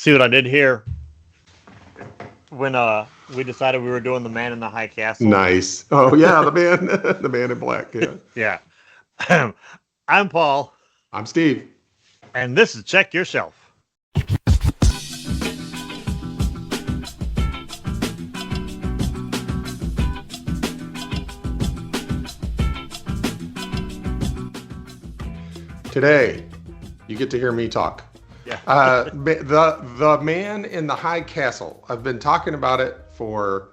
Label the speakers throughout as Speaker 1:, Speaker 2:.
Speaker 1: See what I did here? When we decided we were doing the Man in the High Castle.
Speaker 2: Nice. Oh yeah, the man in black. Yeah.
Speaker 1: Yeah. I'm Paul.
Speaker 2: I'm Steve.
Speaker 1: And this is Check Your Shelf.
Speaker 2: Today, you get to hear me talk.
Speaker 1: Yeah.
Speaker 2: The Man in the High Castle. I've been talking about it for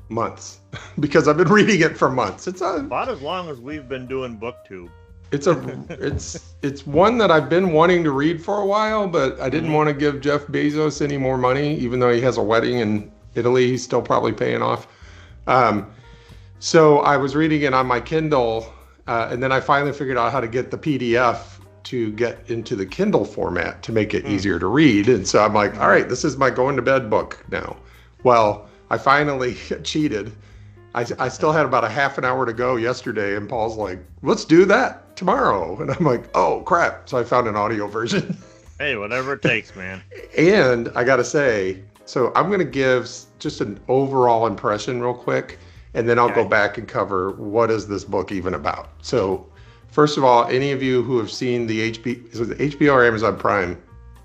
Speaker 2: months because I've been reading it for months. It's
Speaker 1: about as long as we've been doing BookTube.
Speaker 2: It's one that I've been wanting to read for a while, but I didn't want to give Jeff Bezos any more money, even though he has a wedding in Italy. He's still probably paying off. So I was reading it on my Kindle, and then I finally figured out how to get the PDF to get into the Kindle format to make it easier to read. And so I'm like, all right, this is my going to bed book now. Well, I finally cheated. I still had about a half an hour to go yesterday, and Paul's like, let's do that tomorrow. And I'm like, oh crap. So I found an audio version.
Speaker 1: Hey, whatever it takes, man.
Speaker 2: And I got to say, so I'm going to give just an overall impression real quick, and then I'll go back and cover what is this book even about. So first of all, any of you who have seen the HBO or Amazon Prime?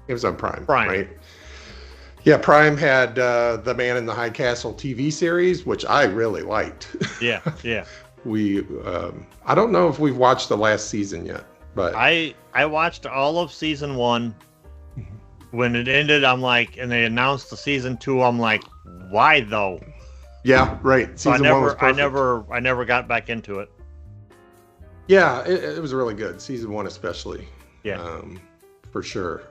Speaker 2: Amazon Prime, right? Yeah, Prime had the Man in the High Castle TV series, which I really liked.
Speaker 1: Yeah.
Speaker 2: I don't know if we've watched the last season yet, but
Speaker 1: I watched all of season 1. When it ended, I'm like, and they announced the season 2. I'm like, why though?
Speaker 2: Yeah, right.
Speaker 1: Season 1 was perfect. I never got back into it.
Speaker 2: Yeah, it was really good. Season 1 especially.
Speaker 1: Yeah.
Speaker 2: For sure.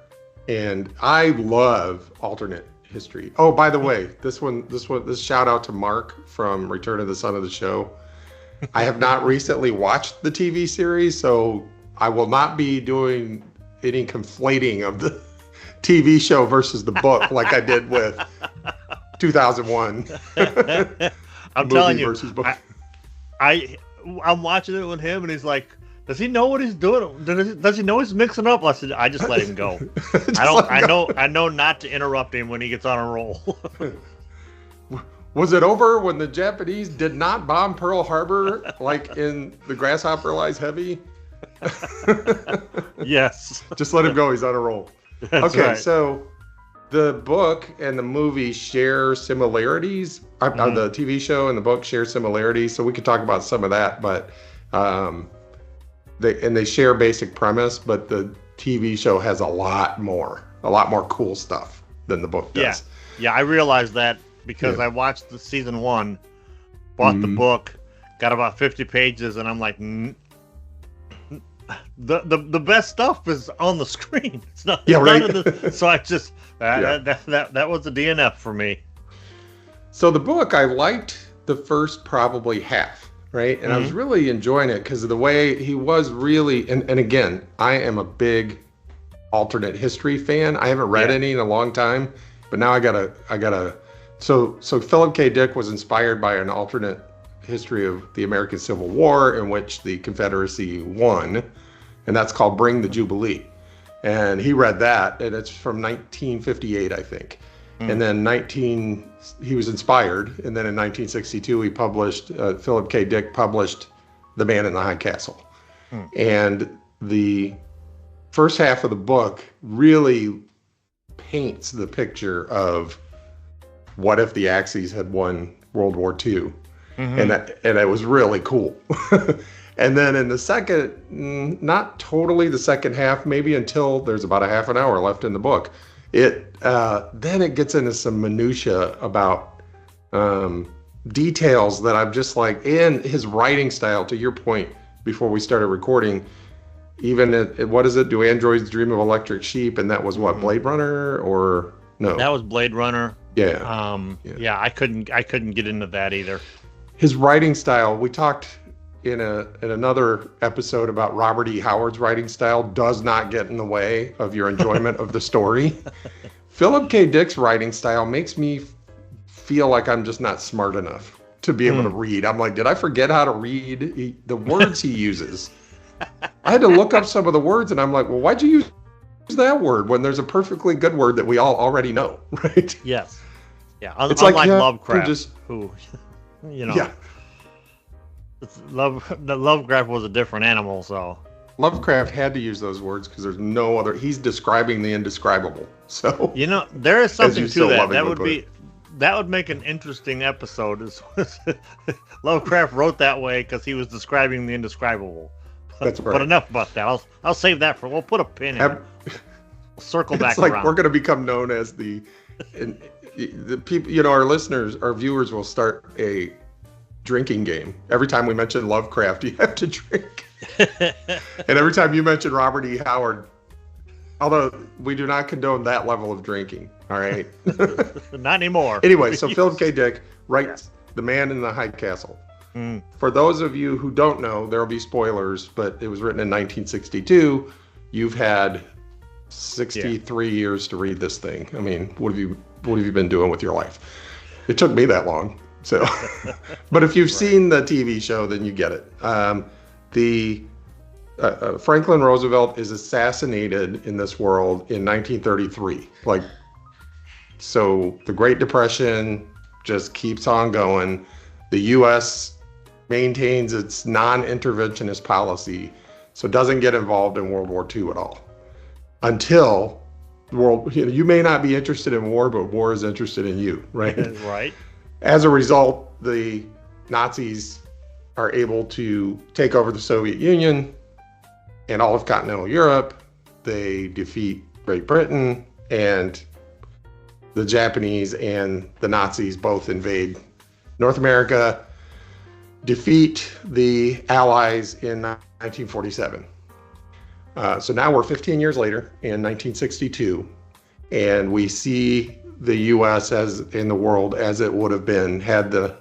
Speaker 2: And I love alternate history. Oh, by the way, this shout out to Mark from Return of the Son of the Show. I have not recently watched the TV series, so I will not be doing any conflating of the TV show versus the book like I did with 2001.
Speaker 1: I'm telling you, I'm watching it with him, and he's like, "Does he know what he's doing? Does he know he's mixing up?" I said, "I just let him go. I know not to interrupt him when he gets on a roll."
Speaker 2: Was it over when the Japanese did not bomb Pearl Harbor like in The Grasshopper Lies Heavy?
Speaker 1: Yes.
Speaker 2: Just let him go. He's on a roll.
Speaker 1: That's
Speaker 2: okay,
Speaker 1: right.
Speaker 2: So the book and the movie share similarities. The TV show and the book share similarities, so we could talk about some of that. But they share basic premise, but the TV show has a lot more cool stuff than the book does.
Speaker 1: Yeah, I realized that because I watched the season 1, bought the book, got about 50 pages, and I'm like, the best stuff is on the screen. It's not.
Speaker 2: Yeah, right.
Speaker 1: So I just that was a DNF for me.
Speaker 2: So the book, I liked the first probably half, right? And I was really enjoying it because of the way he was really, and again, I am a big alternate history fan. I haven't read any in a long time, but now I gotta. So Phillip K. Dick was inspired by an alternate history of the American Civil War in which the Confederacy won, and that's called Bring the Jubilee. And he read that, and it's from 1958, I think. And then he was inspired, and then in 1962 he published, Phillip K. Dick published The Man in the High Castle. And the first half of the book really paints the picture of what if the Axis had won World War II. And it was really cool. And then in the second, not totally the second half, maybe until there's about a half an hour left in the book, then it gets into some minutia about details that I'm just like, and his writing style, to your point before we started recording, even what is it? Do androids dream of electric sheep? And that was what, Blade Runner or no?
Speaker 1: That was Blade Runner.
Speaker 2: Yeah.
Speaker 1: Yeah, I couldn't get into that either.
Speaker 2: His writing style, we talked in another episode about Robert E. Howard's writing style, does not get in the way of your enjoyment of the story. Phillip K. Dick's writing style makes me feel like I'm just not smart enough to be able to read. I'm like, did I forget how to read the words he uses? I had to look up some of the words, and I'm like, well, why'd you use that word when there's a perfectly good word that we all already know, right?
Speaker 1: Yes. Yeah.
Speaker 2: It's
Speaker 1: Unlike
Speaker 2: like, yeah,
Speaker 1: Lovecraft, who,
Speaker 2: Yeah.
Speaker 1: The Lovecraft was a different animal, so.
Speaker 2: Lovecraft had to use those words because there's no other. He's describing the indescribable. So
Speaker 1: there is something to that.
Speaker 2: lovingly
Speaker 1: That would make an interesting episode. Lovecraft wrote that way because he was describing the indescribable.
Speaker 2: That's right.
Speaker 1: But enough about that. I'll save that for. We'll put a pin in. We'll circle back
Speaker 2: It's like
Speaker 1: around.
Speaker 2: we're going to become known as the people. Our listeners, our viewers will start a drinking game. Every time we mention Lovecraft, you have to drink. And every time you mention Robert E. Howard, although we do not condone that level of drinking, all right?
Speaker 1: Not anymore.
Speaker 2: Anyway, so Phillip K. Dick writes The Man in the High Castle. For those of you who don't know, there will be spoilers, but it was written in 1962. You've had 63 years to read this thing. I mean, what have you been doing with your life? It took me that long. So, but if you've seen the TV show, then you get it. Franklin Roosevelt is assassinated in this world in 1933. So the Great Depression just keeps on going. The U.S. maintains its non-interventionist policy, so it doesn't get involved in World War II at all. Until the world, you may not be interested in war, but war is interested in you, right?
Speaker 1: Right.
Speaker 2: As a result, the Nazis are able to take over the Soviet Union and all of continental Europe. They defeat Great Britain, and the Japanese and the Nazis both invade North America, defeat the Allies in 1947. So now we're 15 years later in 1962, and we see the U.S. as in the world as it would have been had the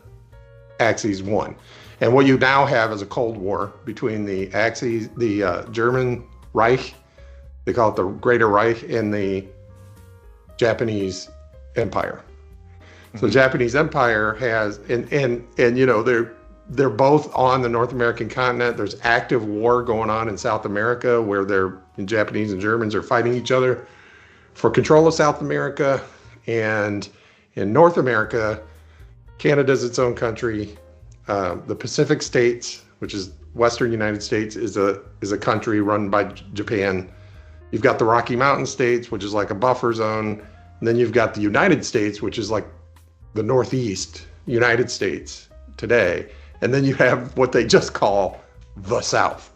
Speaker 2: Axis won. And what you now have is a Cold War between the Axis, the German Reich, they call it the Greater Reich, and the Japanese Empire. So the Japanese Empire has, and they're both on the North American continent. There's active war going on in South America where Japanese and Germans are fighting each other for control of South America. And in North America, Canada's its own country. The Pacific States, which is Western United States, is a country run by Japan. You've got the Rocky Mountain states, which is like a buffer zone. And then you've got the United States, which is like the Northeast United States today. And then you have what they just call the South,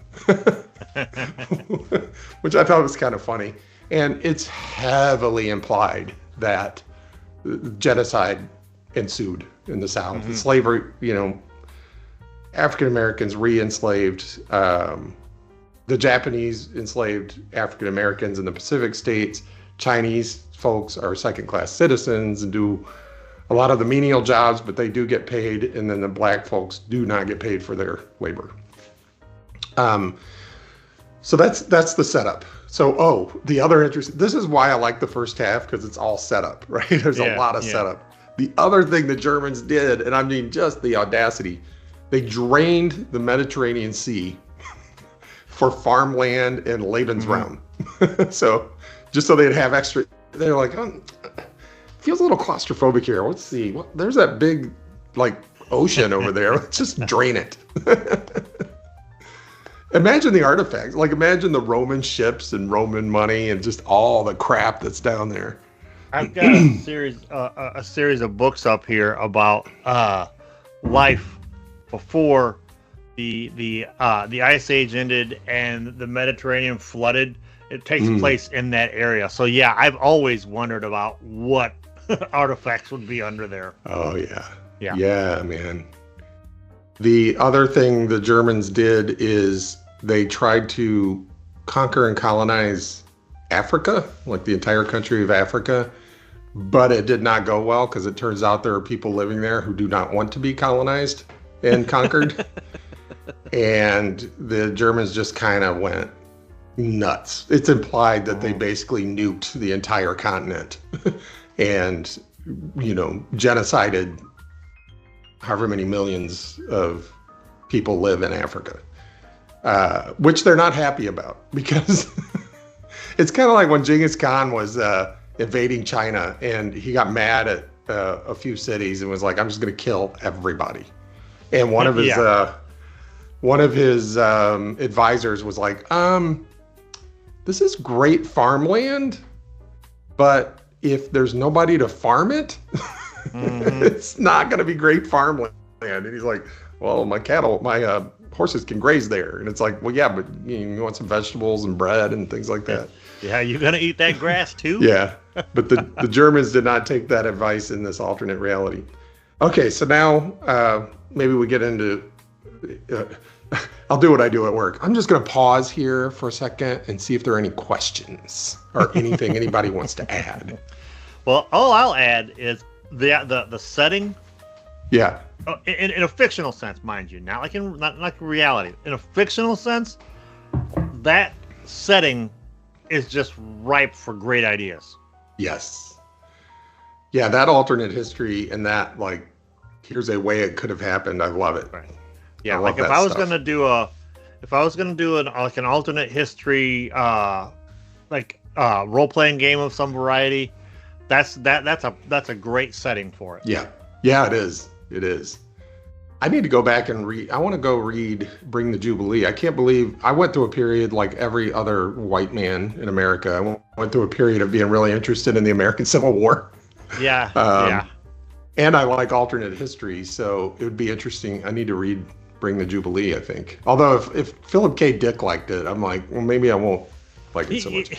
Speaker 2: which I thought was kind of funny. And it's heavily implied that genocide ensued in the South. Slavery, African Americans re-enslaved. The Japanese enslaved African Americans in the Pacific states. Chinese folks are second-class citizens and do a lot of the menial jobs, but they do get paid. And then the black folks do not get paid for their labor. So that's the setup. So, the other interesting, this is why I like the first half, because it's all setup, right? There's a lot of setup. The other thing the Germans did, and I mean just the audacity, they drained the Mediterranean Sea for farmland and Lebensraum. So just so they'd have extra, they're like, feels a little claustrophobic here. Let's see, there's that big ocean over there. Let's just drain it. Imagine the artifacts. Imagine the Roman ships and Roman money and just all the crap that's down there.
Speaker 1: I've got a series of books up here about life before the Ice Age ended and the Mediterranean flooded. It takes place in that area. So yeah, I've always wondered about what artifacts would be under there.
Speaker 2: Oh yeah, man. The other thing the Germans did is they tried to conquer and colonize Africa, the entire country of Africa, but it did not go well because it turns out there are people living there who do not want to be colonized and conquered. And the Germans just kind of went nuts. It's implied that they basically nuked the entire continent and, genocided however many millions of people live in Africa, which they're not happy about because It's kind of like when Genghis Khan was invading China, and he got mad at a few cities and was like, "I'm just going to kill everybody." And one of his advisors was like, "This is great farmland, but if there's nobody to farm it, it's not going to be great farmland." And he's like, "Well, my horses can graze there." And it's like, "Well, yeah, but you want some vegetables and bread and things like that."
Speaker 1: Yeah, you're going to eat that grass too?
Speaker 2: Yeah, but the Germans did not take that advice in this alternate reality. Okay, so now maybe we get into... I'll do what I do at work. I'm just going to pause here for a second and see if there are any questions or anything anybody wants to add.
Speaker 1: Well, all I'll add is the setting.
Speaker 2: Yeah.
Speaker 1: In a fictional sense, mind you, not like in reality. In a fictional sense, that setting is just ripe for great ideas.
Speaker 2: Yes. Yeah, that alternate history and that, like, here's a way it could have happened. I love it.
Speaker 1: Right. Yeah, like if I was gonna do an alternate history role playing game of some variety, that's a great setting for it.
Speaker 2: Yeah. Yeah, it is. It is. I need to go back and read. I want to go read Bring the Jubilee. I can't believe I went through a period like every other white man in America. I went through a period of being really interested in the American Civil War.
Speaker 1: Yeah.
Speaker 2: Yeah. And I like alternate history, so it would be interesting. I need to read Bring the Jubilee, I think. Although if Philip K. Dick liked it, I'm like, well, maybe I won't like it so much.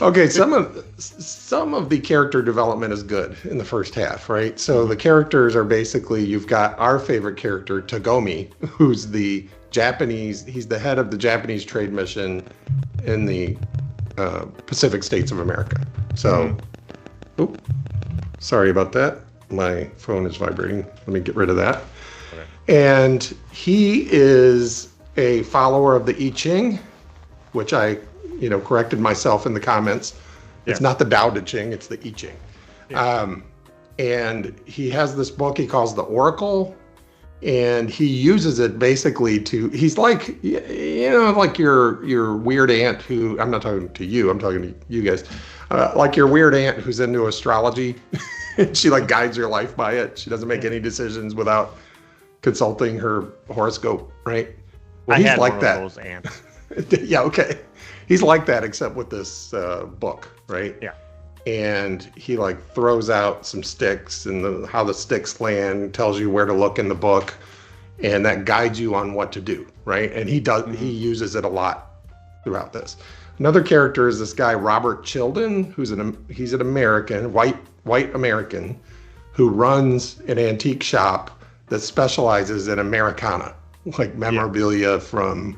Speaker 2: Okay, some of the character development is good in the first half, right? So the characters are basically, you've got our favorite character, Tagomi, who's the Japanese, he's the head of the Japanese trade mission in the Pacific States of America. So, oops, sorry about that. My phone is vibrating. Let me get rid of that. Okay. And he is a follower of the I Ching, which I corrected myself in the comments. It's not the Tao Te Ching, it's the I Ching. Yeah. And he has this book he calls the Oracle, and he uses it basically he's like, like your weird aunt who, I'm not talking to you, I'm talking to you guys, like your weird aunt who's into astrology. She like guides your life by it. She doesn't make any decisions without consulting her horoscope, right? Well,
Speaker 1: he's like that. Of those aunts.
Speaker 2: Yeah, okay. He's like that, except with this book, right?
Speaker 1: Yeah.
Speaker 2: And he like throws out some sticks, and how the sticks land tells you where to look in the book, and that guides you on what to do, right? And he uses it a lot throughout this. Another character is this guy Robert Childen, he's an American, white American, who runs an antique shop that specializes in Americana, like memorabilia from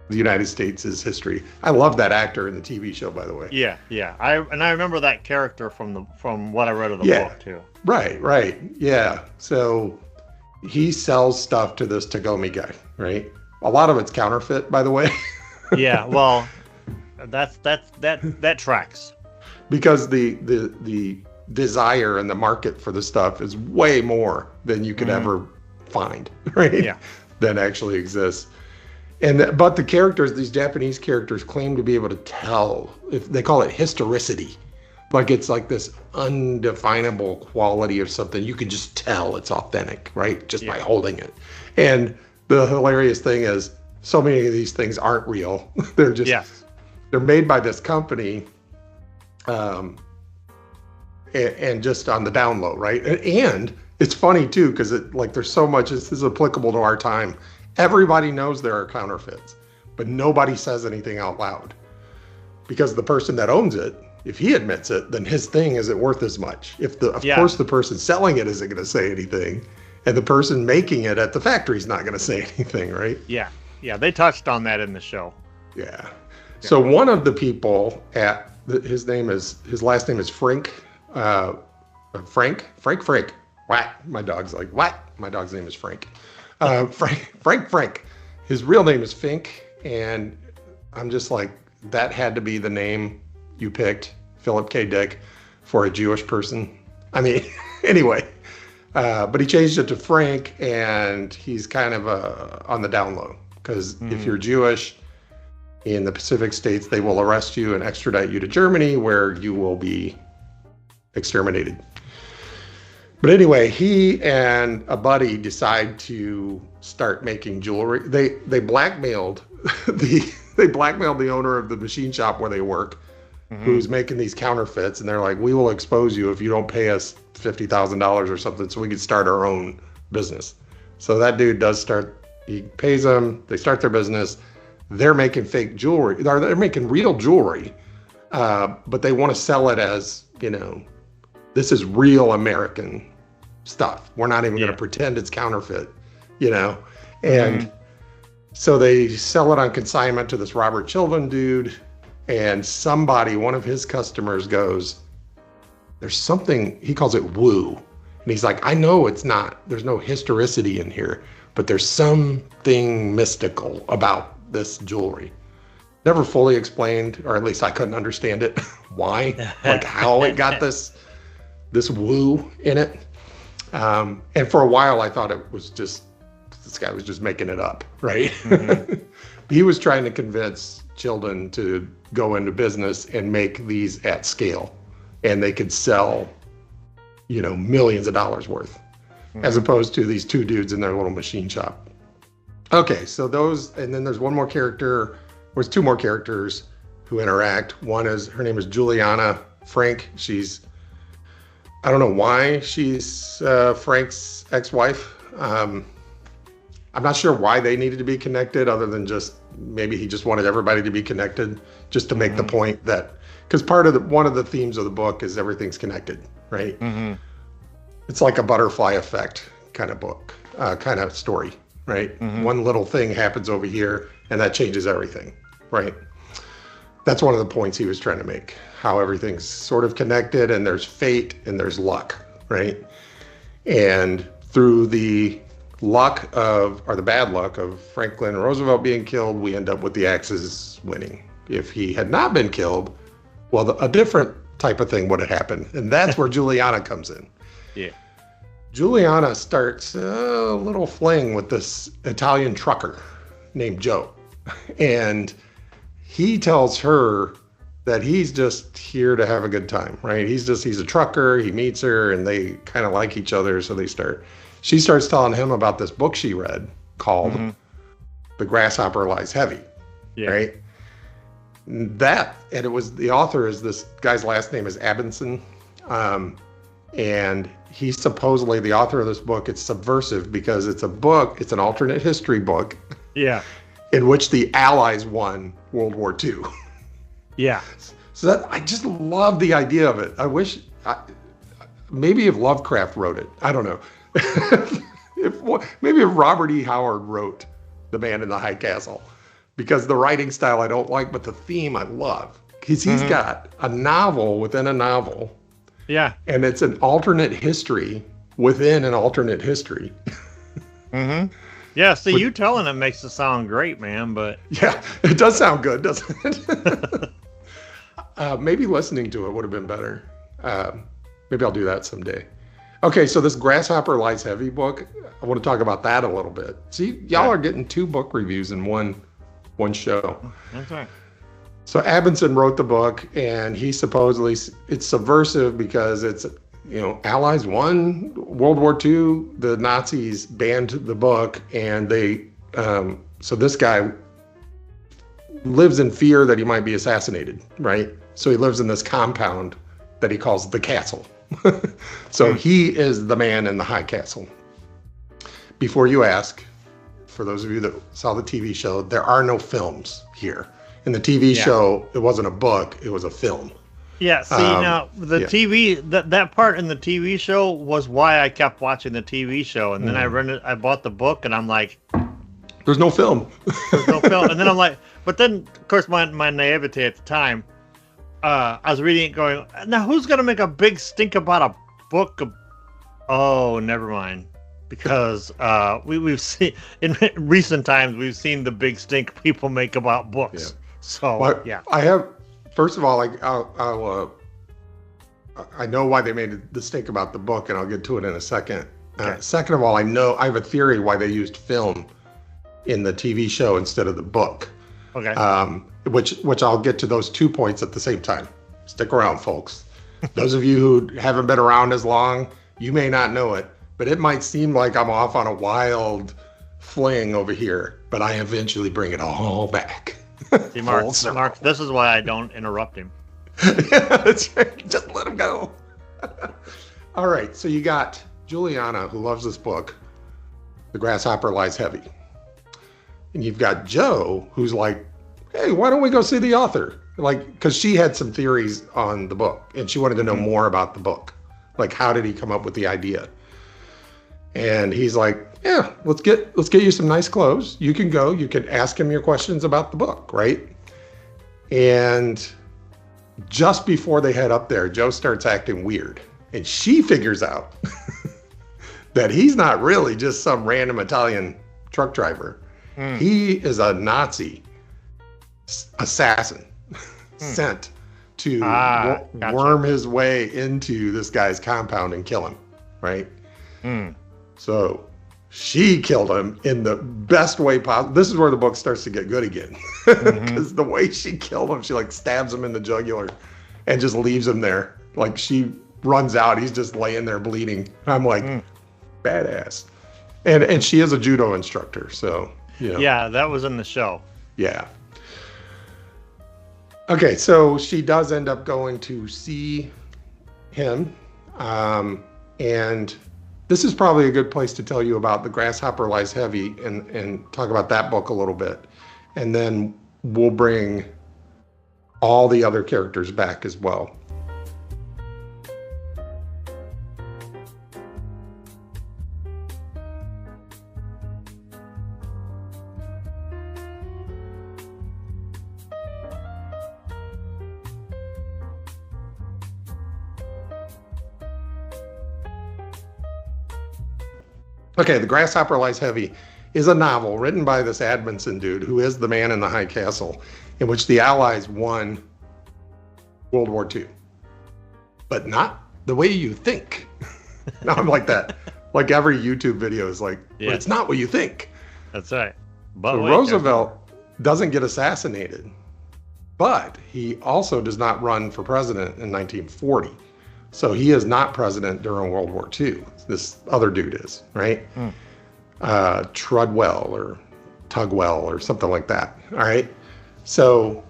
Speaker 2: the United States' history. I love that actor in the TV show, by the way.
Speaker 1: Yeah. I remember that character from what I read of the book too.
Speaker 2: Right. Yeah. So he sells stuff to this Tagomi guy, right? A lot of it's counterfeit, by the way.
Speaker 1: Yeah. Well, that tracks.
Speaker 2: Because the desire and the market for the stuff is way more than you could ever find, right?
Speaker 1: Yeah.
Speaker 2: Than actually exists. But the characters, these Japanese characters, claim to be able to tell. If they call it historicity, like it's like this undefinable quality of something. You can just tell it's authentic, right? Just by holding it. And the hilarious thing is, so many of these things aren't real. They're just they're made by this company, and just on the down low, right? And it's funny too, because there's so much. This is applicable to our time. Everybody knows there are counterfeits, but nobody says anything out loud, because the person that owns it, if he admits it, then his thing isn't worth as much. Of course, the person selling it isn't going to say anything, and the person making it at the factory is not going to say anything, right?
Speaker 1: Yeah. They touched on that in the show.
Speaker 2: Yeah. So one of the people his last name is Frank. Frank. What? My dog's like, what? My dog's name is Frank. Frank. His real name is Fink, and I'm just like, that had to be the name you picked, Philip K. Dick, for a Jewish person. I mean, anyway, but he changed it to Frank, and he's kind of on the down low, because if you're Jewish in the Pacific states, they will arrest you and extradite you to Germany, where you will be exterminated. But anyway, he and a buddy decide to start making jewelry. They blackmailed the owner of the machine shop where they work, who's making these counterfeits, and they're like, "We will expose you if you don't pay us $50,000 or something, so we can start our own business." So that dude does start. He pays them. They start their business. They're making fake jewelry. They're making real jewelry, but they want to sell it as, this is real American stuff. We're not even going to pretend it's counterfeit, And so they sell it on consignment to this Robert Chilvin dude, and one of his customers goes, "There's something," he calls it woo. And he's like, "I know it's not, there's no historicity in here, but there's something mystical about this jewelry." Never fully explained, or at least I couldn't understand it, why, like how it got this woo in it. And for a while I thought it was just, this guy was just making it up, right? He was trying to convince Chilton to go into business and make these at scale, and they could sell, millions of dollars worth, as opposed to these two dudes in their little machine shop. Okay, so and then there's one more character, there's two more characters who interact. Her name is Juliana Frank. I don't know why she's Frank's ex-wife. I'm not sure why they needed to be connected, other than just maybe he just wanted everybody to be connected, just to make the point that, because one of the themes of the book is everything's connected, right? It's like a butterfly effect kind of book, kind of story, right? One little thing happens over here and that changes everything, right? That's one of the points he was trying to make, how everything's sort of connected, and there's fate and there's luck, right? And through the the bad luck of Franklin Roosevelt being killed, we end up with the Axis winning. If he had not been killed, well, a different type of thing would have happened. And that's where Juliana comes in.
Speaker 1: Yeah.
Speaker 2: Juliana starts a little fling with this Italian trucker named Joe. And he tells her that he's just here to have a good time, right? He's a trucker, he meets her, and they kind of like each other, so she starts telling him about this book she read called The Grasshopper Lies Heavy, right? And the author is, this guy's last name is Abinson, and he's supposedly the author of this book. It's subversive because it's an alternate history book, in which the Allies won World War II.
Speaker 1: Yeah.
Speaker 2: So I just love the idea of it. I wish, maybe if Lovecraft wrote it, I don't know. Maybe if Robert E. Howard wrote The Man in the High Castle, because the writing style I don't like, but the theme I love. Because he's got a novel within a novel. Yeah. And it's an alternate history within an alternate history.
Speaker 1: Yeah, see, you telling it makes it sound great, man, but...
Speaker 2: Yeah, it does sound good, doesn't it? Maybe listening to it would have been better. Maybe I'll do that someday. Okay, so this Grasshopper Lies Heavy book, I want to talk about that a little bit. See, y'all are getting 2 book reviews in one show.
Speaker 1: That's right.
Speaker 2: So Abinson wrote the book, and he supposedly, it's subversive because it's, Allies won World War II, the Nazis banned the book, and so this guy lives in fear that he might be assassinated, right? So he lives in this compound that he calls the castle. So he is the man in the high castle. Before you ask, for those of you that saw the TV show, there are no films here. In the TV show, it wasn't a book, it was a film.
Speaker 1: Yeah, see, now, the TV, that part in the TV show was why I kept watching the TV show. And then I bought the book, and I'm like...
Speaker 2: There's no film.
Speaker 1: There's no film. And then I'm like... But then, of course, my naivete at the time, I was reading it going, now who's going to make a big stink about a book? Oh, never mind. Because we've seen, in recent times, we've seen the big stink people make about books. Yeah. So,
Speaker 2: I have... First of all, I know why they made the stink about the book, and I'll get to it in a second. Okay. Second of all, I have a theory why they used film in the TV show instead of the book.
Speaker 1: Okay.
Speaker 2: It which I'll get to those 2 points at the same time. Stick around, folks. Those of you who haven't been around as long, you may not know it, but it might seem like I'm off on a wild fling over here, but I eventually bring it all back.
Speaker 1: See, Mark, this is why I don't interrupt him.
Speaker 2: Yeah, that's right. Just let him go. All right, so you got Juliana, who loves this book, The Grasshopper Lies Heavy. And you've got Joe, who's like, hey, why don't we go see the author? Like, because she had some theories on the book, and she wanted to know more about the book. Like, how did he come up with the idea? And he's like, yeah, let's get you some nice clothes. You can go. You can ask him your questions about the book, right? And just before they head up there, Joe starts acting weird. And she figures out that he's not really just some random Italian truck driver. He is a Nazi assassin sent to worm his way into this guy's compound and kill him, right? So she killed him in the best way possible. This is where the book starts to get good again. Because the way she killed him, she like stabs him in the jugular and just leaves him there. Like she runs out, he's just laying there bleeding. I'm like, badass. And she is a judo instructor, so, you know.
Speaker 1: Yeah, that was in the show.
Speaker 2: Yeah. Okay, so she does end up going to see him. And this is probably a good place to tell you about The Grasshopper Lies Heavy and talk about that book a little bit. And then we'll bring all the other characters back as well. Okay, The Grasshopper Lies Heavy is a novel written by this Admonson dude who is the man in the high castle, in which the Allies won World War II. But not the way you think. No, I'm like that. Like every YouTube video is like, but it's not what you think.
Speaker 1: That's right.
Speaker 2: But Roosevelt doesn't get assassinated, but he also does not run for president in 1940. So he is not president during World War II. This other dude is, right? Trudwell or Tugwell or something like that. All right. So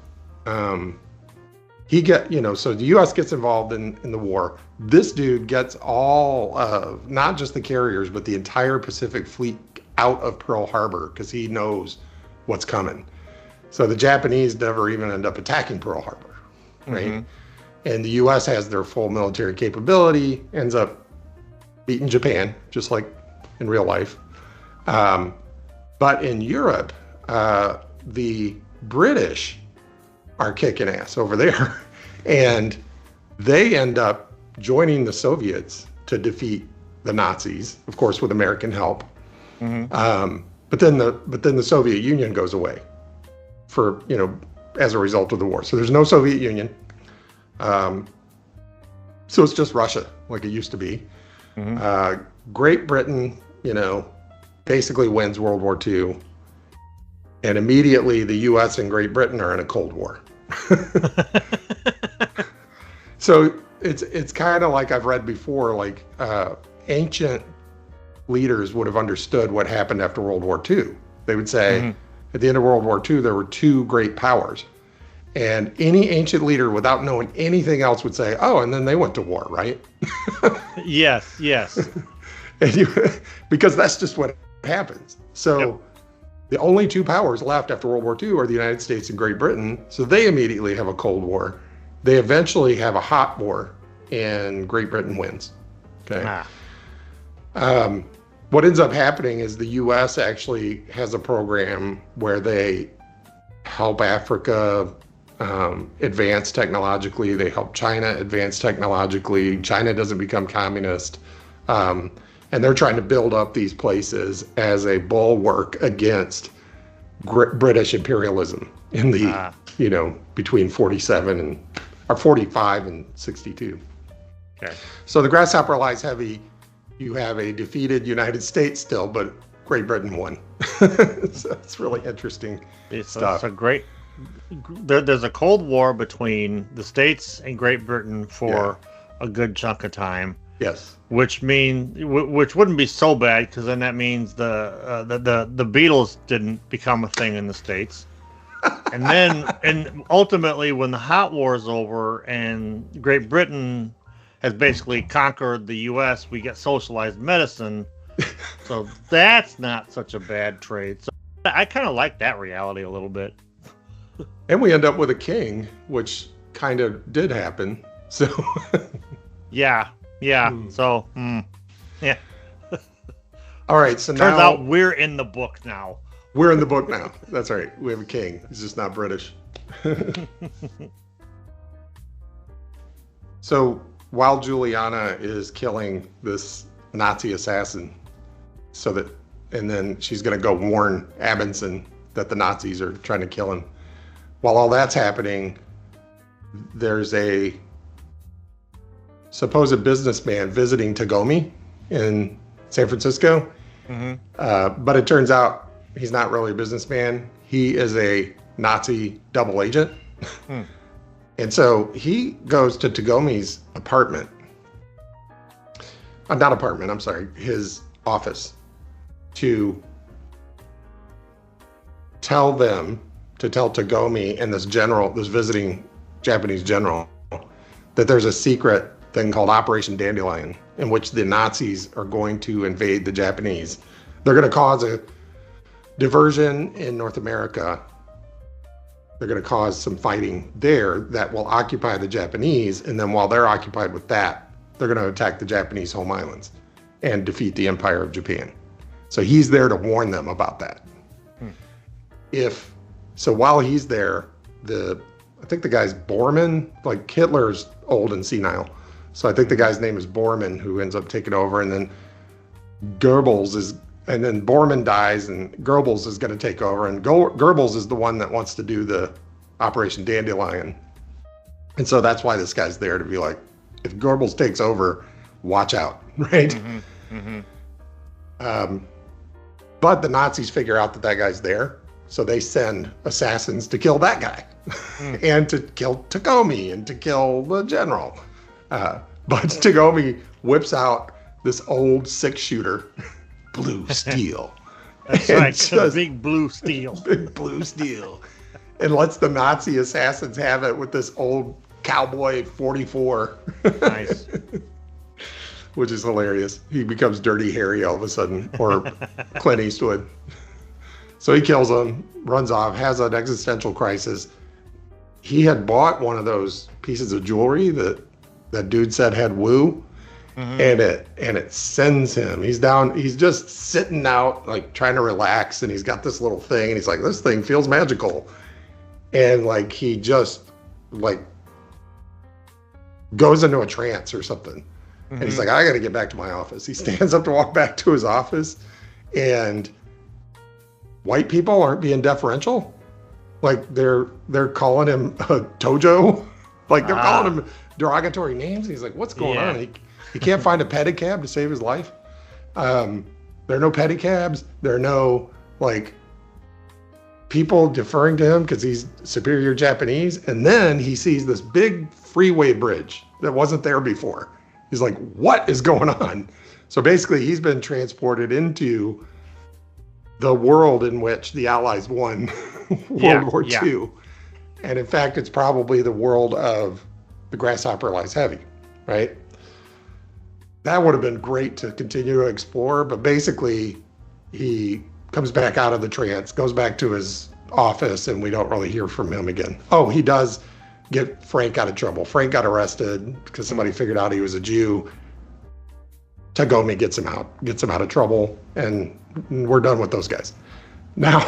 Speaker 2: he so the U.S. gets involved in the war. This dude gets all of, not just the carriers, but the entire Pacific Fleet out of Pearl Harbor because he knows what's coming. So the Japanese never even end up attacking Pearl Harbor, right? And the U.S. has their full military capability, ends up beating Japan, just like in real life. But in Europe, the British are kicking ass over there. And they end up joining the Soviets to defeat the Nazis, of course, with American help. But then the Soviet Union goes away for, as a result of the war. So there's no Soviet Union. So it's just Russia, like it used to be. Great Britain, basically wins World War II. And immediately the U.S. and Great Britain are in a Cold War. So it's kind of like I've read before, like ancient leaders would have understood what happened after World War II. They would say, at the end of World War II, there were two great powers. And any ancient leader, without knowing anything else, would say, oh, and then they went to war, right?
Speaker 1: Yes.
Speaker 2: And because that's just what happens. So the only two powers left after World War II are the United States and Great Britain. So they immediately have a Cold War. They eventually have a hot war, and Great Britain wins. Okay. What ends up happening is the U.S. actually has a program where they help Africa advance technologically. They help China advance technologically. China doesn't become communist. And they're trying to build up these places as a bulwark against British imperialism in the, between 45 and 62.
Speaker 1: Okay.
Speaker 2: So The Grasshopper Lies Heavy, you have a defeated United States still, but Great Britain won. So it's really interesting stuff.
Speaker 1: It's a great there's a Cold War between the States and Great Britain for a good chunk of time.
Speaker 2: Yes.
Speaker 1: Which wouldn't be so bad, because then that means the Beatles didn't become a thing in the States. and ultimately, when the Hot War is over and Great Britain has basically conquered the U.S., we get socialized medicine. So that's not such a bad trade. So I kind of like that reality a little bit.
Speaker 2: And we end up with a king, which kind of did happen. So
Speaker 1: yeah. So yeah.
Speaker 2: All right. So
Speaker 1: turns
Speaker 2: now
Speaker 1: out we're in the book now.
Speaker 2: We're in the book now. That's right. We have a king. He's just not British. So while Juliana is killing this Nazi assassin, and then she's going to go warn Amundsen that the Nazis are trying to kill him. While all that's happening, there's a supposed businessman visiting Tagomi in San Francisco. Mm-hmm. But it turns out he's not really a businessman. He is a Nazi double agent. And so he goes to Tagomi's apartment. Not apartment, I'm sorry, his office, to tell Tagomi and this visiting Japanese general, that there's a secret thing called Operation Dandelion, in which the Nazis are going to invade the Japanese. They're going to cause a diversion in North America. They're going to cause some fighting there that will occupy the Japanese, and then while they're occupied with that, they're going to attack the Japanese home islands and defeat the Empire of Japan. So he's there to warn them about that. So while he's there, I think the guy's Bormann, like Hitler's old and senile. So I think the guy's name is Bormann, who ends up taking over, and then Bormann dies, and Goebbels is going to take over, and Goebbels is the one that wants to do the Operation Dandelion. And so that's why this guy's there, to be like, if Goebbels takes over, watch out, right? Mm-hmm. Mm-hmm. But the Nazis figure out that guy's there, so they send assassins to kill that guy, and to kill Tagomi, and to kill the general. But Tagomi whips out this old 6-shooter, blue steel.
Speaker 1: That's right, big blue steel.
Speaker 2: Big blue steel. And lets the Nazi assassins have it with this old cowboy 44.
Speaker 1: Nice.
Speaker 2: Which is hilarious. He becomes Dirty Harry all of a sudden, or Clint Eastwood. So he kills him, runs off, has an existential crisis. He had bought one of those pieces of jewelry that dude said had woo. Mm-hmm. And it sends him. He's just sitting out, like trying to relax, and he's got this little thing, and he's like, this thing feels magical. And like he just like goes into a trance or something. Mm-hmm. And he's like, I gotta get back to my office. He stands up to walk back to his office, and white people aren't being deferential. Like they're calling him Tojo. Like they're calling him derogatory names. And he's like, what's going on? He can't find a pedicab to save his life. There are no pedicabs. There are no like people deferring to him because he's superior Japanese. And then he sees this big freeway bridge that wasn't there before. He's like, what is going on? So basically he's been transported into the world in which the Allies won World War II. And in fact, it's probably the world of The Grasshopper Lies Heavy, right? That would have been great to continue to explore, but basically he comes back out of the trance, goes back to his office, and we don't really hear from him again. Oh, he does get Frank out of trouble. Frank got arrested because somebody figured out he was a Jew. Tagomi gets him out of trouble, and we're done with those guys. Now,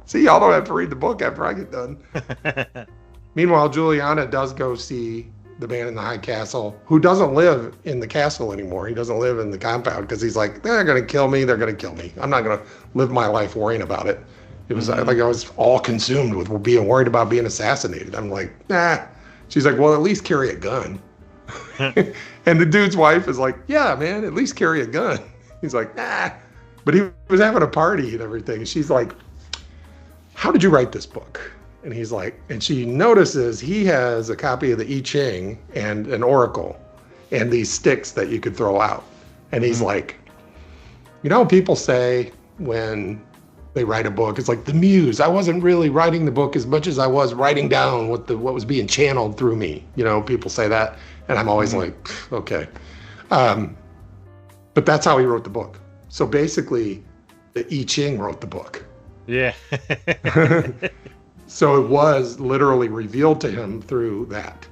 Speaker 2: see, y'all don't have to read the book after I get done. Meanwhile, Juliana does go see the man in the high castle, who doesn't live in the castle anymore. He doesn't live in the compound because he's like, they're going to kill me. They're going to kill me. I'm not going to live my life worrying about it. It was like I was all consumed with being worried about being assassinated. I'm like, nah. She's like, well, at least carry a gun. And the dude's wife is like, yeah, man, at least carry a gun. He's like, nah. But he was having a party and everything. She's like, how did you write this book? And he's like, and she notices he has a copy of the I Ching and an oracle and these sticks that you could throw out. And he's like, you know, people say when they write a book, it's like the muse. I wasn't really writing the book as much as I was writing down what was being channeled through me. You know, people say that. And I'm always like, okay. But that's how he wrote the book. So basically, the I Ching wrote the book.
Speaker 1: Yeah.
Speaker 2: So it was literally revealed to him through that.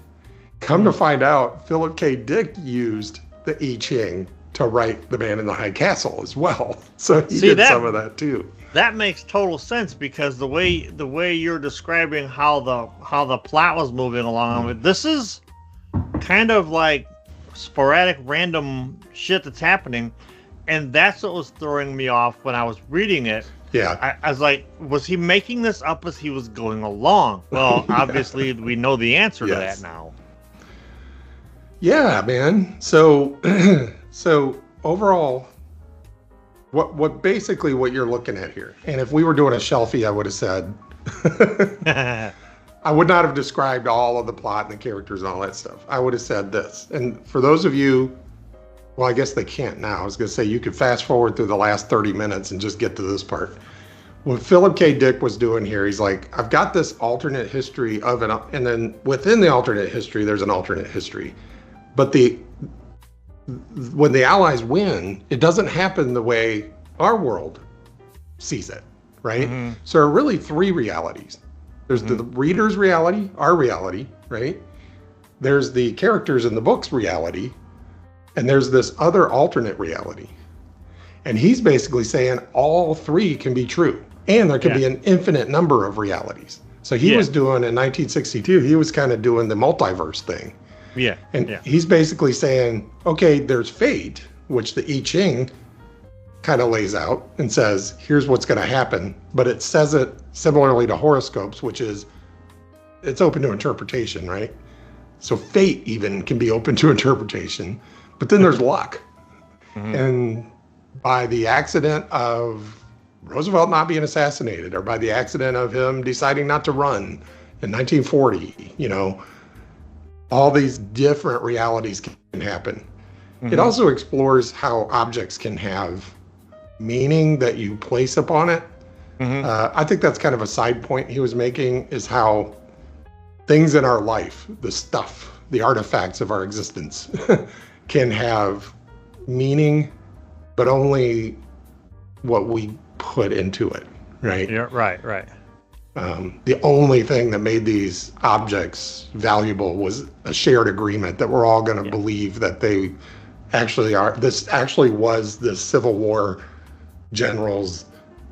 Speaker 2: Come to find out, Philip K. Dick used the I Ching to write The Man in the High Castle as well. So he did some of that too.
Speaker 1: That makes total sense, because the way you're describing how the plot was moving along, this is kind of like sporadic, random shit that's happening, and that's what was throwing me off when I was reading it.
Speaker 2: Yeah,
Speaker 1: I was like, was he making this up as he was going along? Well, obviously we know the answer to that now.
Speaker 2: Yeah, man. So so overall, what basically what you're looking at here, and if we were doing a shelfie, I would have said I would not have described all of the plot and the characters and all that stuff. I would have said this. And for those of you, well, I guess they can't now. I was going to say you could fast forward through the last 30 minutes and just get to this part. What Philip K. Dick was doing here, he's like, I've got this alternate history of it, and then within the alternate history, there's an alternate history. But when the Allies win, it doesn't happen the way our world sees it, right? Mm-hmm. So there are really three realities. There's the reader's reality, our reality, right? There's the characters in the book's reality, and there's this other alternate reality. And he's basically saying all three can be true, and there can be an infinite number of realities. So he was doing, in 1962, he was kind of doing the multiverse thing.
Speaker 1: Yeah.
Speaker 2: And he's basically saying, okay, there's fate, which the I Ching kind of lays out and says, here's what's going to happen. But it says it similarly to horoscopes, which is, it's open to interpretation, right? So fate even can be open to interpretation. But then there's luck. And by the accident of Roosevelt not being assassinated, or by the accident of him deciding not to run in 1940, you know, all these different realities can happen. It also explores how objects can have meaning that you place upon it. I think that's kind of a side point he was making, is how things in our life, the stuff, the artifacts of our existence can have meaning, but only what we put into it, right?
Speaker 1: Yeah, right.
Speaker 2: The only thing that made these objects valuable was a shared agreement that we're all going to believe that they actually are. This actually was the Civil War general's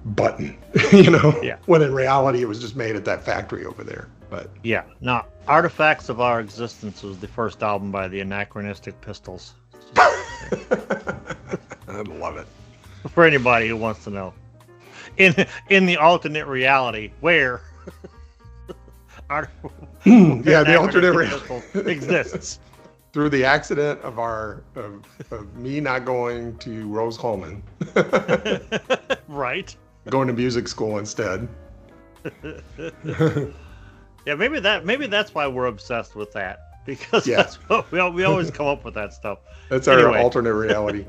Speaker 2: button, you know? Yeah. When in reality, it was just made at that factory over there. But
Speaker 1: yeah, now Artifacts of Our Existence was the first album by the Anachronistic Pistols.
Speaker 2: I love it.
Speaker 1: For anybody who wants to know. In the alternate reality where
Speaker 2: the alternate reality
Speaker 1: exists
Speaker 2: through the accident of of me not going to Rose-Hulman,
Speaker 1: right?
Speaker 2: Going to music school instead.
Speaker 1: Yeah, maybe that's why we're obsessed with that, because that's what we always come up with that stuff.
Speaker 2: That's our alternate reality.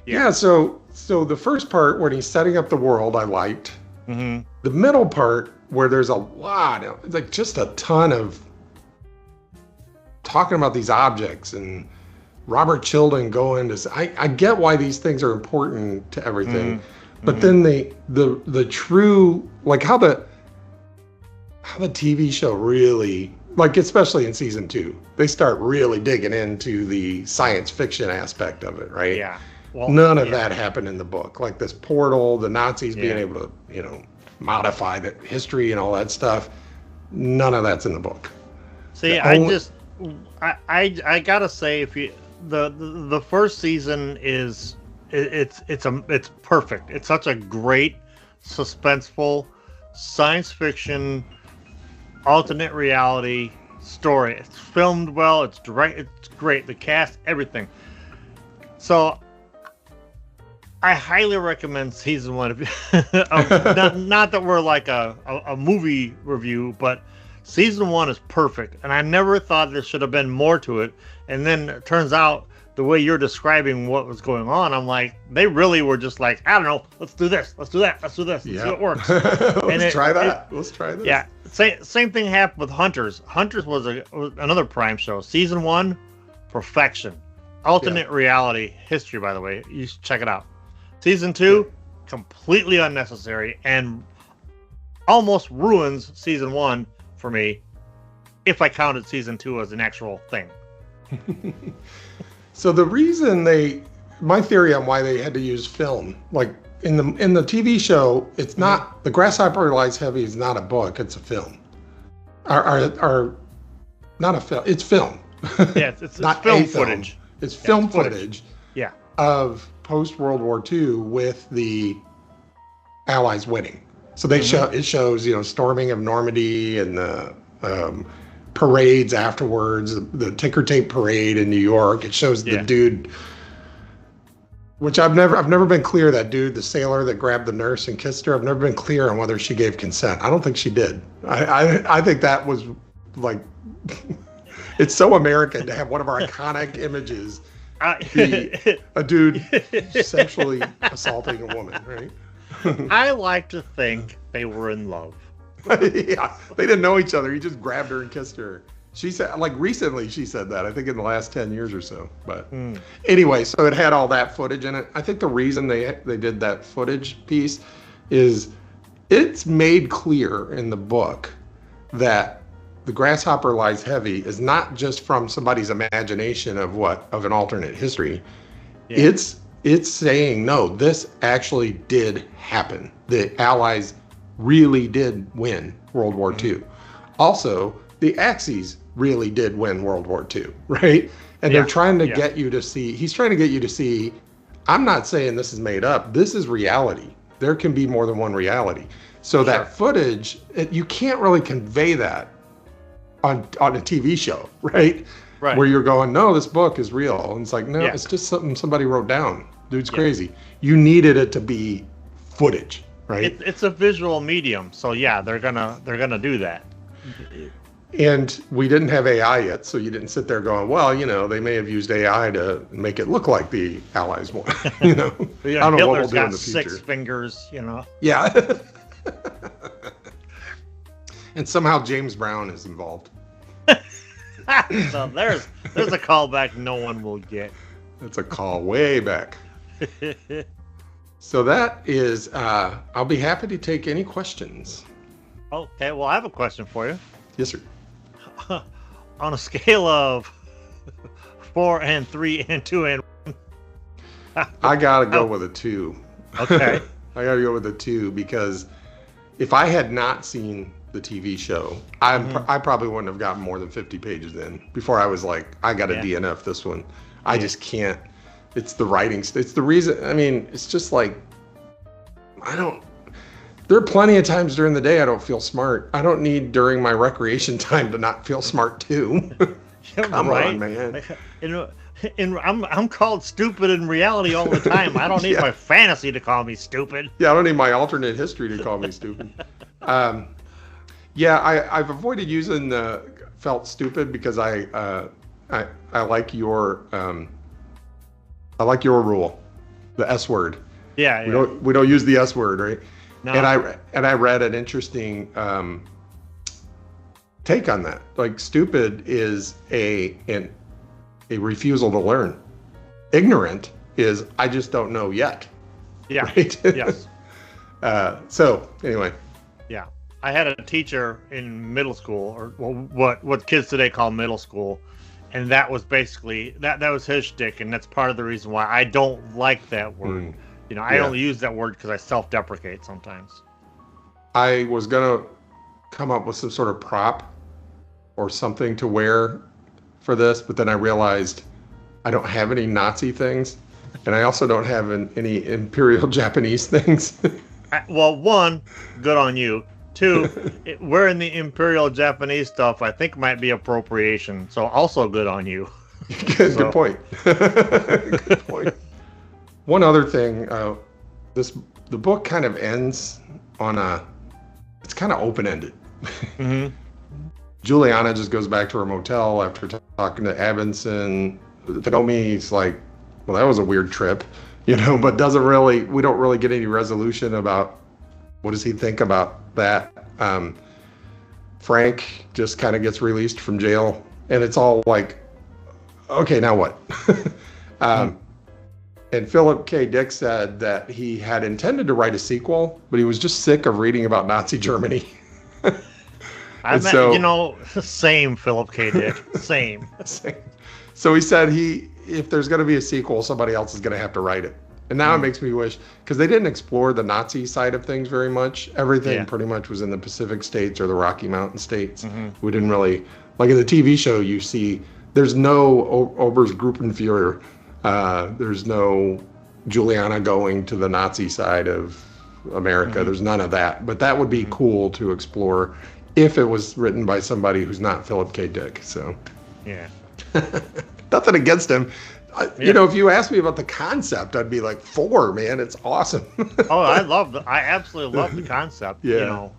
Speaker 2: Yeah, so the first part when he's setting up the world, I liked. The middle part where there's a lot, like just a ton of talking about these objects and Robert Chilton going to. I get why these things are important to everything, but then the true, like how the TV show really, like especially in season 2, they start really digging into the science fiction aspect of it, right?
Speaker 1: Yeah. Well,
Speaker 2: none of that happened in the book. Like this portal, the Nazis being able to, you know, modify the history and all that stuff. None of that's in the book.
Speaker 1: See, I gotta say, if you the first season is it's perfect. It's such a great suspenseful science fiction alternate reality story. It's filmed well. It's direct. It's great. The cast, everything. So I highly recommend season 1. Not that we're like a movie review, but season 1 is perfect, and I never thought there should have been more to it. And then it turns out the way you're describing what was going on, I'm like, they really were just like, I don't know, let's do this, let's do that, let's do this, let's see what works.
Speaker 2: Let's try that. Let's try this.
Speaker 1: Yeah, same thing happened with Hunters. Hunters was another Prime show. Season 1, perfection. Alternate reality history, by the way. You should check it out. Season 2, completely unnecessary and almost ruins season 1 for me, if I counted season 2 as an actual thing.
Speaker 2: So the reason my theory on why they had to use film, like in the TV show, it's not, The Grasshopper Lies Heavy is not a book, it's a film. Or not a film, it's film.
Speaker 1: Yeah, it's not film footage.
Speaker 2: It's film footage.
Speaker 1: Yeah.
Speaker 2: Of post-World War II with the Allies winning. So they it shows, storming of Normandy and the parades afterwards, the ticker tape parade in New York. It shows the dude, which I've never been clear, that dude, the sailor that grabbed the nurse and kissed her. I've never been clear on whether she gave consent. I don't think she did. I think that was like, it's so American to have one of our iconic images be a dude sexually assaulting a woman, right?
Speaker 1: I like to think they were in love.
Speaker 2: Yeah, they didn't know each other. He just grabbed her and kissed her. She said, like recently, she said that. I think in the last 10 years or so. But anyway, so it had all that footage in it. I think the reason they did that footage piece is it's made clear in the book that The Grasshopper Lies Heavy is not just from somebody's imagination of an alternate history. Yeah. It's saying, no, this actually did happen. The Allies really did win World War II. Also, the Axis really did win World War II, right? And they're trying to get you to see, he's trying to get you to see, I'm not saying this is made up. This is reality. There can be more than one reality. So that footage, you can't really convey that on a TV show, right? Right. Where you're going, no, this book is real. And it's like, no, it's just something somebody wrote down. Dude's crazy. You needed it to be footage, right?
Speaker 1: It's a visual medium, so they're gonna do that.
Speaker 2: And we didn't have AI yet, so you didn't sit there going, well, they may have used AI to make it look like the Allies won. I don't know what we'll do in the future.
Speaker 1: 6 fingers,
Speaker 2: Yeah. And somehow James Brown is involved.
Speaker 1: So there's a callback no one will get.
Speaker 2: That's a call way back. So that is, I'll be happy to take any questions.
Speaker 1: Okay, well, I have a question for you.
Speaker 2: Yes, sir.
Speaker 1: On a scale of 4 and 3 and 2 and 1.
Speaker 2: I gotta go with a 2.
Speaker 1: Okay.
Speaker 2: I gotta go with a 2 because if I had not seen the TV show, I probably wouldn't have gotten more than 50 pages in before I was like, I gotta DNF this one. I just can't. It's the writing. It's the reason. I mean, it's just like, there are plenty of times during the day I don't feel smart. I don't need during my recreation time to not feel smart too. Come on, man.
Speaker 1: I'm called stupid in reality all the time. I don't need my fantasy to call me stupid.
Speaker 2: Yeah, I don't need my alternate history to call me stupid. I've avoided using the felt stupid because I like your rule, the S word.
Speaker 1: Yeah.
Speaker 2: We don't use the S word, right?
Speaker 1: No.
Speaker 2: And I read an interesting take on that. Like, stupid is a refusal to learn. Ignorant is I just don't know yet.
Speaker 1: Yeah.
Speaker 2: Right?
Speaker 1: Yes.
Speaker 2: So anyway.
Speaker 1: Yeah. I had a teacher in middle school, or what kids today call middle school, and that was basically that was his shtick, and that's part of the reason why I don't like that word. I only use that word because I self-deprecate sometimes.
Speaker 2: I was gonna come up with some sort of prop or something to wear for this, but then I realized I don't have any Nazi things, and I also don't have any Imperial Japanese things.
Speaker 1: Well, 1, good on you. 2, wearing the Imperial Japanese stuff, I think might be appropriation. So also good on you.
Speaker 2: Good point. Good point. One other thing, the book kind of ends on it's kind of open-ended. Juliana just goes back to her motel after talking to Abinson. Tonomi's like, well, that was a weird trip, but we don't really get any resolution about what does he think about that. Frank just kind of gets released from jail, and it's all like, okay, now what? And Philip K. Dick said that he had intended to write a sequel, but he was just sick of reading about Nazi Germany.
Speaker 1: Same Philip K. Dick, same.
Speaker 2: So he said if there's going to be a sequel, somebody else is going to have to write it. And now it makes me wish, because they didn't explore the Nazi side of things very much. Everything pretty much was in the Pacific states or the Rocky Mountain states. We didn't really, like in the TV show, you see there's no Obergruppenführer. There's no Juliana going to the Nazi side of America. There's none of that. But that would be cool to explore if it was written by somebody who's not Philip K. Dick. So,
Speaker 1: yeah.
Speaker 2: Nothing against him. If you asked me about the concept, I'd be like, 4, man. It's awesome.
Speaker 1: I absolutely love the concept.
Speaker 2: Yeah.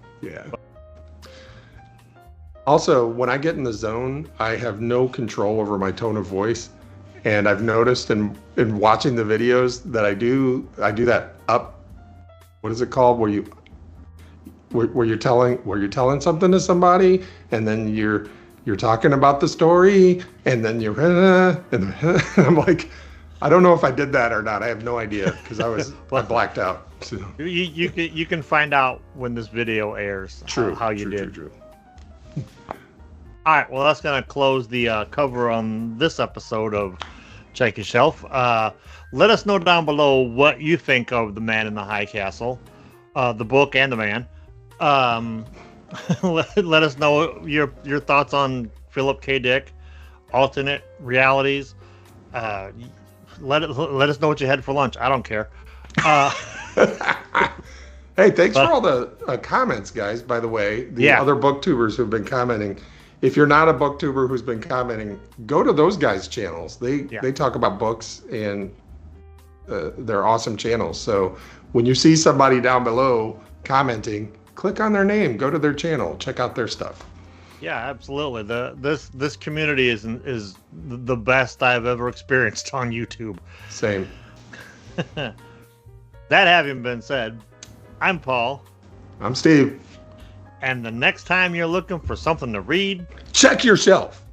Speaker 2: Also, when I get in the zone, I have no control over my tone of voice. And I've noticed in watching the videos that I do that up. What is it called? Where you're telling something to somebody, and then you're talking about the story, and then and I'm like, I don't know if I did that or not. I have no idea because I blacked out. So.
Speaker 1: You can find out when this video airs. How you did.
Speaker 2: True.
Speaker 1: All right, well, that's going to close the cover on this episode of Check Your Shelf. Let us know down below what you think of The Man in the High Castle, the book and the man. Let us know your thoughts on Philip K. Dick, alternate realities. Let us know what you had for lunch. I don't care.
Speaker 2: Hey, thanks for all the comments, guys, by the way. The other booktubers who've been commenting. If you're not a booktuber who's been commenting, go to those guys' channels. They talk about books, and they're awesome channels. So when you see somebody down below commenting, click on their name, go to their channel, check out their stuff.
Speaker 1: Yeah, absolutely. This community is the best I've ever experienced on YouTube.
Speaker 2: Same.
Speaker 1: That having been said, I'm Paul.
Speaker 2: I'm Steve.
Speaker 1: And the next time you're looking for something to read,
Speaker 2: check your shelf.